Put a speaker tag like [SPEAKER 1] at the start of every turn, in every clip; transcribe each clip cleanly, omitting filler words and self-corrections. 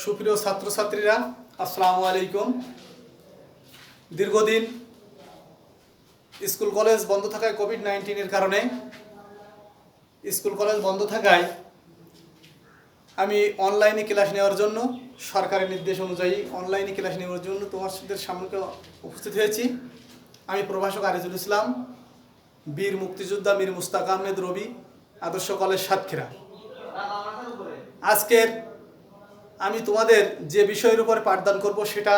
[SPEAKER 1] সুপ্রিয় ছাত্রছাত্রীরা, আসসালামু আলাইকুম। দীর্ঘদিন স্কুল কলেজ বন্ধ থাকায় কোভিড-19 কারণে স্কুল কলেজ বন্ধ থাকায় আমি অনলাইনে ক্লাস নেওয়ার জন্য সরকারের নির্দেশ অনুযায়ী অনলাইনে ক্লাস নেওয়ার জন্য তোমাদের সামনে উপস্থিত হয়েছি। আমি প্রভাষক আরিজুল ইসলাম, বীর মুক্তিযোদ্ধা মীর মুস্তাক আহমেদ রবি, আদর্শ কলেজ সাতক্ষীরা। আজকের আমি তোমাদের যে বিষয়ের উপর পাঠদান করব সেটা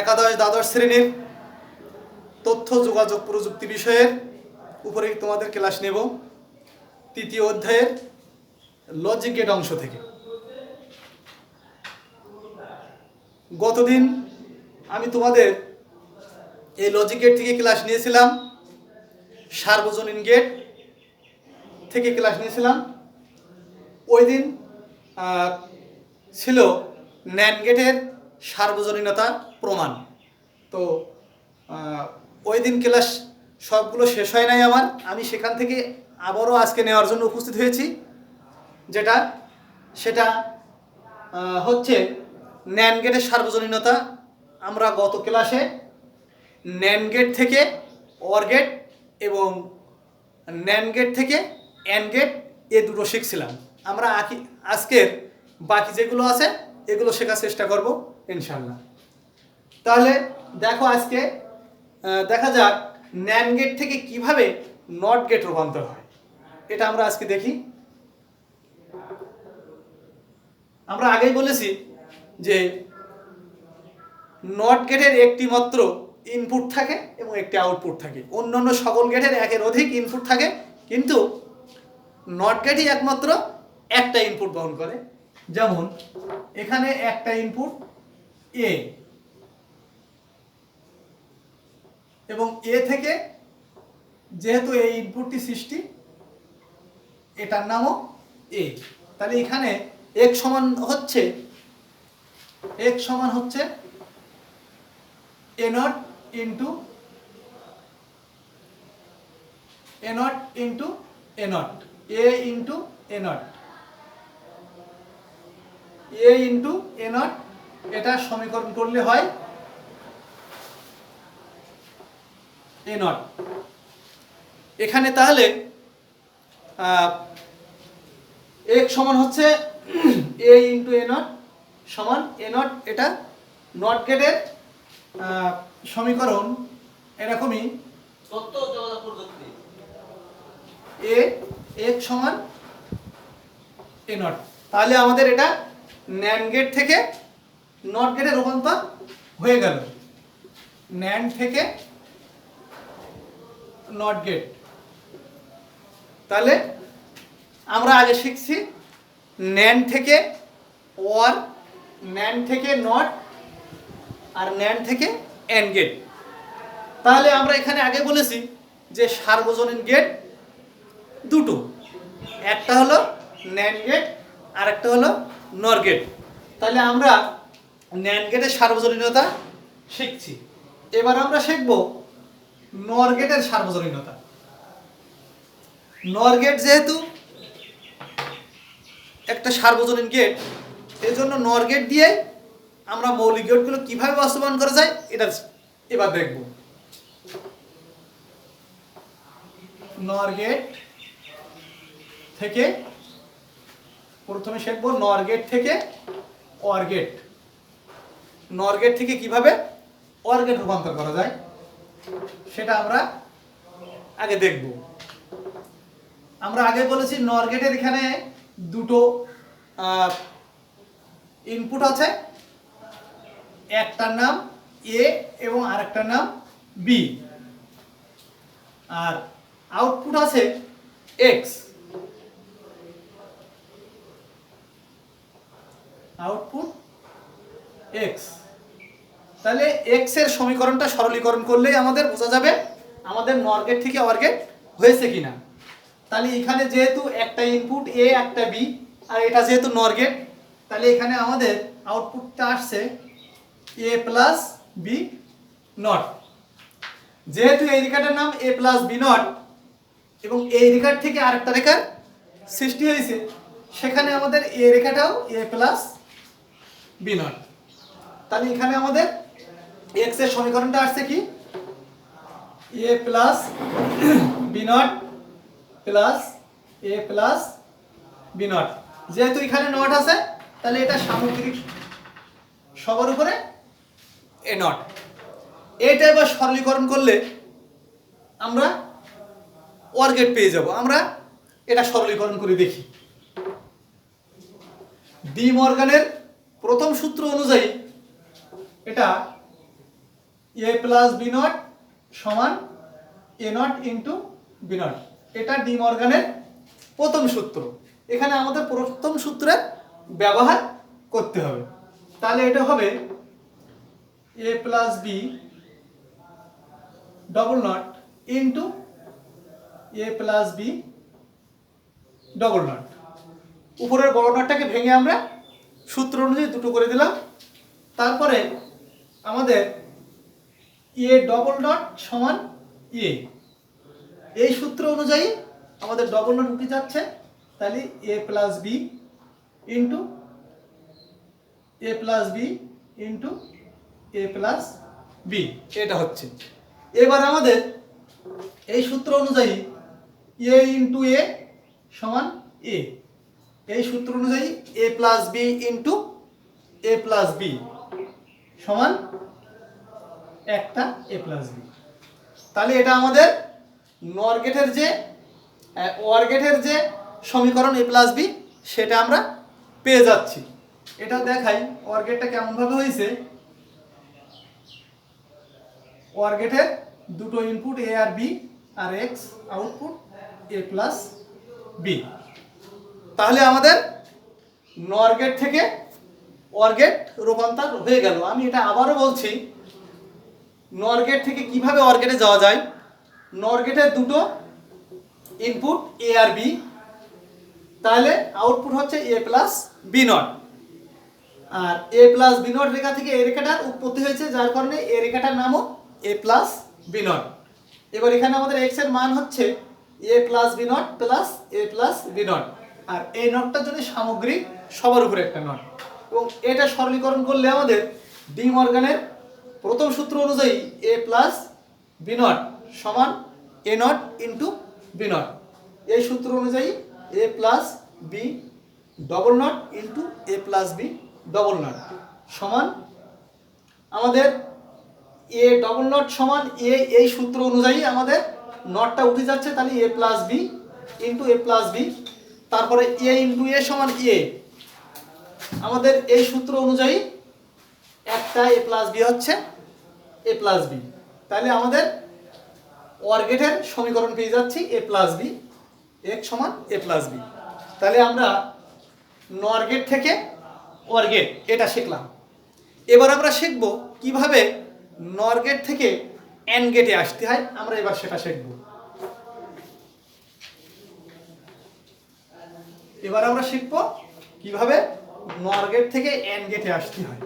[SPEAKER 1] একাদশ দ্বাদশ শ্রেণীর তথ্য যোগাযোগ প্রযুক্তি বিষয়ের উপরে তোমাদের ক্লাস নেব, তৃতীয় অধ্যায়ের লজিক গেট অংশ থেকে। গতদিন আমি তোমাদের এই লজিক গেট থেকে ক্লাস নিয়েছিলাম, সার্বজনীন গেট থেকে ক্লাস নিয়েছিলাম। ওই দিন ছিল ন্যান্ড গেটের সার্বজনীনতা প্রমাণ। তো ওই দিন ক্লাস সবগুলো শেষ হয় নাই আমার, আমি সেখান থেকে আবারও আজকে নেওয়ার জন্য উপস্থিত হয়েছি। সেটা হচ্ছে ন্যান্ড গেটের সার্বজনীনতা। আমরা গত ক্লাসে ন্যান্ড গেট থেকে অর গেট এবং ন্যান্ড গেট থেকে অ্যান্ড গেট এ দুটো শিখছিলাম। আমরা আজকের বাকি যেগুলো আছে এগুলো শেখার চেষ্টা করব ইনশাল্লাহ। তাহলে দেখো, আজকে দেখা যাক ন্যান্ড গেট থেকে কিভাবে নট গেট রূপান্তর হয়, এটা আমরা আজকে দেখি। আমরা আগেই বলেছি যে নট গেটের একটি মাত্র ইনপুট থাকে এবং একটি আউটপুট থাকে। অন্যান্য সকল গেটের একের অধিক ইনপুট থাকে, কিন্তু নট গেটই একমাত্র একটা ইনপুট বহন করে। যেমন এখানে একটা ইনপুট এ, এবং এ থেকে যেহেতু এই ইনপুটটি সৃষ্টি, এটার নামও এ। তাহলে এখানে x সমান হচ্ছে A not into A not into A not, A into A not, A into A not. এটা সমীকরণ করলে হয় এ নট। এখানে তাহলে x সমান হচ্ছে এ ইন্টু এ নট সমান এ নট। এটা নট গেটের সমীকরণ এরকমই,
[SPEAKER 2] তথ্য যোগাযোগ প্রযুক্তি
[SPEAKER 1] এ x সমান এ নট। তাহলে আমাদের এটা ন্যান্ড গেট থেকে নট গেটে রূপান্তর হয়ে গেল। ন্যান্ড থেকে নট গেট। তাহলে আমরা আগে শিখছি ন্যান্ড থেকে অর, ন্যান্ড থেকে নট, আর ন্যান্ড থেকে অ্যান্ড গেট। তাহলে আমরা এখানে আগে বলেছি যে সার্বজনীন গেট দুটো, একটা হলো ন্যান্ড গেট আর একটা হলো নর গেট। তাহলে আমরা ন্যান্ড গেটের সার্বজনীনতা শিখছি। এবার আমরা শিখব নর গেটের সার্বজনীনতা। নর গেট যেহেতু একটা সার্বজনীন গেট, এই জন্য নর গেট দিয়ে আমরা মৌলিক গেটগুলো কিভাবে বাস্তবায়ন করা যায় এটা এবার দেখব। নর গেট থেকে প্রথমে শিখব নর গেট থেকে অর গেট। নর গেট থেকে কিভাবে অর গেট রূপান্তর করা যায় সেটা আমরা আগে দেখব। আমরা আগে বলেছি নর গেটের এখানে দুটো ইনপুট আছে, একটার নাম এ এবং আরেকটার নাম বি, আর আউটপুট আছে এক্স। Output x. তাহলে এক্স এর সমীকরণটা সরলীকরণ করলেই আমাদের বোঝা যাবে আমাদের নর গেট থেকে অর গেট হয়েছে কিনা। তাহলে এখানে যেহেতু একটা ইনপুট এ একটা বি, আর এটা যেহেতু নর গেট, তাহলে এখানে আমাদের আউটপুটটা আসছে এ প্লাস বি নট। যেহেতু এই রেখাটার নাম এ প্লাস বি নট এবং এই রেখার থেকে আরেকটা রেখার সৃষ্টি হয়েছে, সেখানে আমাদের এ রেখাটাও এ প্লাস বি নট। তাহলে এখানে আমাদের এক্স এর সমীকরণটা আসছে কি A plus B not plus A plus B not. যেহেতু এখানে নট আছে তাহলে এটা সামগ্রিক সবার উপরে এ নট। এটা এবার সরলীকরণ করলে আমরা ওয়ার গেট পেয়ে যাব। আমরা এটা সরলীকরণ করে দেখি। ডি মর্গানের প্রথম সূত্র অনুযায়ী এটা এ প্লাস বি নট সমান A not into B not. এটা ডি মর্গানের প্রথম সূত্র। এখানে আমাদের প্রথম সূত্রের ব্যবহার করতে হবে। তাহলে এটা হবে A plus B double not into A plus B double not. উপরের বড় নটটাকে ভেঙে আমরা সূত্র অনুযায়ী দুটো করে দিলাম। তারপরে আমাদের এ ডবল নট সমান এ, এই সূত্র অনুযায়ী আমাদের ডবল নট উঠে যাচ্ছে। তাহলে এ plus B into A plus B into A plus B, এটা হচ্ছে। এবার আমাদের এই সূত্র অনুযায়ী এ ইন্টু এ সমান এ, এই সূত্র অনুযায়ী A plus B into A plus B সমান একটা এ প্লাস বি। তাহলে এটা আমাদের নর গেটের যে ওয়ার গেটের যে সমীকরণ এ প্লাস বি সেটা আমরা পেয়ে যাচ্ছি। এটা দেখাই ওয়ার গেটটা কেমন ভাবে হয়েছে। ওয়ার গেটের দুটো ইনপুট এ আর বি আর এক্স, আউটপুট এ প্লাস বি। তাহলে আমাদের নর গেট থেকে ওয়ার গেট রূপান্তর হয়ে গেল। আমি এটা আবারও বলছি, নর গেট থেকে কিভাবে ওয়ার গেটে যাওয়া যায়। নর গেটের দুটো ইনপুট এ আর বি, তাহলে আউটপুট হচ্ছে এ প্লাস বি নট। আর এ প্লাস বি নট রেখা থেকে এ রেখাটার উৎপত্তি হয়েছে, যার কারণে এ রেখাটার নামও এ প্লাস বি নট। এবার এখানে আমাদের এক্স এর মান হচ্ছে A plus B not plus A plus B not. আর এই নটটার জন্য সামগ্রিক সবার উপরে একটা নট। এবং এটা সরলীকরণ করলে আমাদের ডি মর্গানের প্রথম সূত্র অনুযায়ী এ প্লাস বি নট সমান A not into B not. এই সূত্র অনুযায়ী A plus B double not into A plus B double not সমান আমাদের এ ডবল নট সমান এ, এই সূত্র অনুযায়ী আমাদের নটটা উঠে যাচ্ছে। তাহলে এ plus B into A plus B, তারপরে এ ইন্টু এ সমান এ। আমাদের এই সূত্র অনুযায়ী একটা এ প্লাস বি হচ্ছে এ প্লাস বি। তাহলে আমাদের ওয়ার গেটের সমীকরণ পেয়ে যাচ্ছি এ প্লাস বি এক্স সমান এ প্লাস বি। তাহলে আমরা নর গেট থেকে ওয়ার গেট এটা শিখলাম। এবার আমরা শিখব কিভাবে নর গেট থেকে এন্ড গেটে আসতে হয়। আমরা এবার সেটা শিখব। এবার আমরা শিখব কিভাবে নর গেট থেকে এন্ড গেটে আসতে হয়।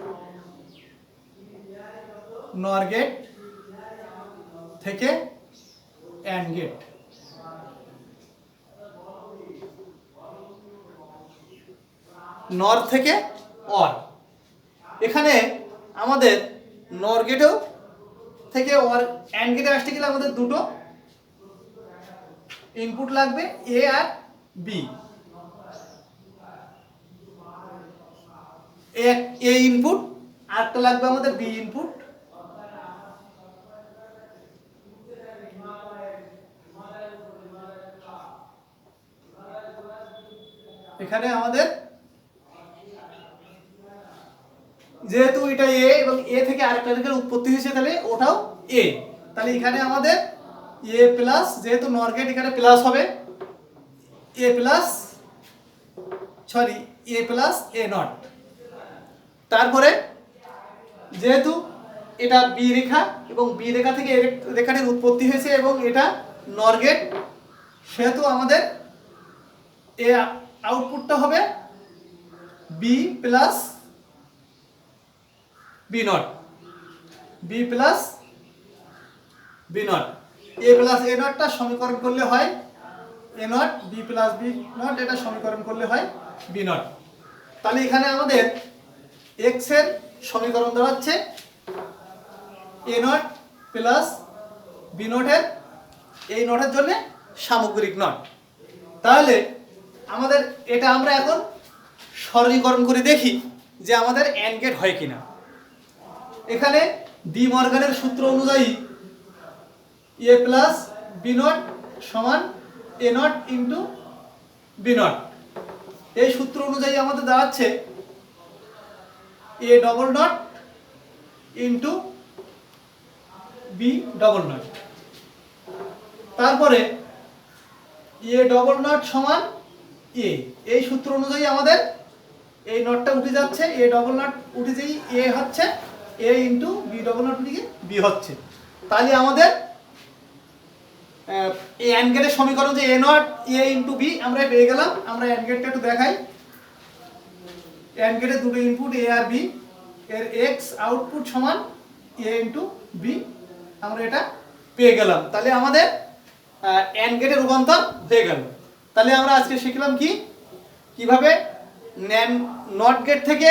[SPEAKER 1] নর গেট থেকে এন্ড গেট। নর থেকে অর। এখানে আমাদের নর গেটেও থেকে অর এন্ড গেটে আসতে গেলে আমাদের দুটো ইনপুট লাগবে এ আর বি। এ ইনপুট আর একটা লাগবে আমাদের বি ইনপুট। এখানে আমাদের যেহেতু এটা এ এবং এ থেকে আরেকটা রেখার উৎপত্তি হয়েছে তাহলে ওটাও এ। তাহলে এখানে আমাদের এ প্লাস, যেহেতু নর গেট এখানে প্লাস হবে, A plus A plus A not. তারপরে যেহেতু এটা বি রেখা এবং বি রেখা থেকে এ রেখাটির উৎপত্তি হয়েছে এবং এটা নর গেট, সেহেতু আমাদের এ আউটপুটটা হবে B plus B not, B plus B not. A plus A নটটা সমীকরণ করলে হয় A not, B plus B not এটা সমীকরণ করলে হয় বি নট। তাহলে এখানে আমাদের এক্স এর সমীকরণ দাঁড়াচ্ছে এ নট প্লাস বি নটের এই নটের জন্য সামগ্রিক নট। তাহলে আমাদের এটা আমরা এখন সরলীকরণ করে দেখি যে আমাদের অ্যান্ড গেট হয় কিনা। এখানে ডি মর্গানের সূত্র অনুযায়ী এ প্লাস বি নট সমান A not into B not. এই সূত্র অনুযায়ী আমাদের দাঁড়াচ্ছে A double not into B double not. তারপরে এ ডবল নট সমান এ, এই সূত্র অনুযায়ী আমাদের এই নটটা উঠে যাচ্ছে, এ ডবল নট উঠে যেই এ হচ্ছে এ ইন্টু বি ডবল নট উঠে গিয়ে বি হচ্ছে। তাহলে আমাদের এই অ্যান্ড গেটের সমীকরণ যে এ নট এ ইন্টু বি আমরা পেয়ে গেলাম। আমরা অ্যান্ড গেটটা একটু দেখাই। অ্যান্ড গেটের দুটো ইনপুট এ আর বি, এর এক্স আউটপুট সমান এ ইন্টু বি, আমরা এটা পেয়ে গেলাম। তাহলে আমাদের অ্যান্ড গেটের রূপান্তর হয়ে গেল। তাহলে আমরা আজকে শিখলাম কি কিভাবে নট গেট থেকে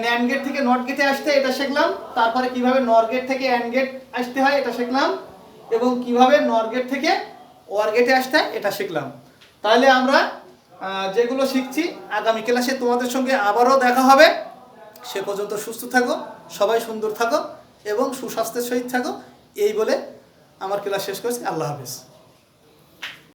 [SPEAKER 1] ন্যান্ড গেট থেকে নট গেটে আসতে, এটা শিখলাম। তারপরে কিভাবে নর গেট থেকে অ্যান্ড গেট আসতে হয় এটা শিখলাম, এবং কিভাবে নর গেট থেকে ওয়ার গেটে আসতে হয় এটা শিখলাম। তাহলে আমরা যেগুলো শিখছি আগামী ক্লাসে তোমাদের সঙ্গে আবারও দেখা হবে। সে পর্যন্ত সুস্থ থাকো, সবাই সুন্দর থাকো এবং সুস্বাস্থ্যের সহিত থাকো। এই বলে আমার ক্লাস শেষ করছি। আল্লাহ হাফেজ।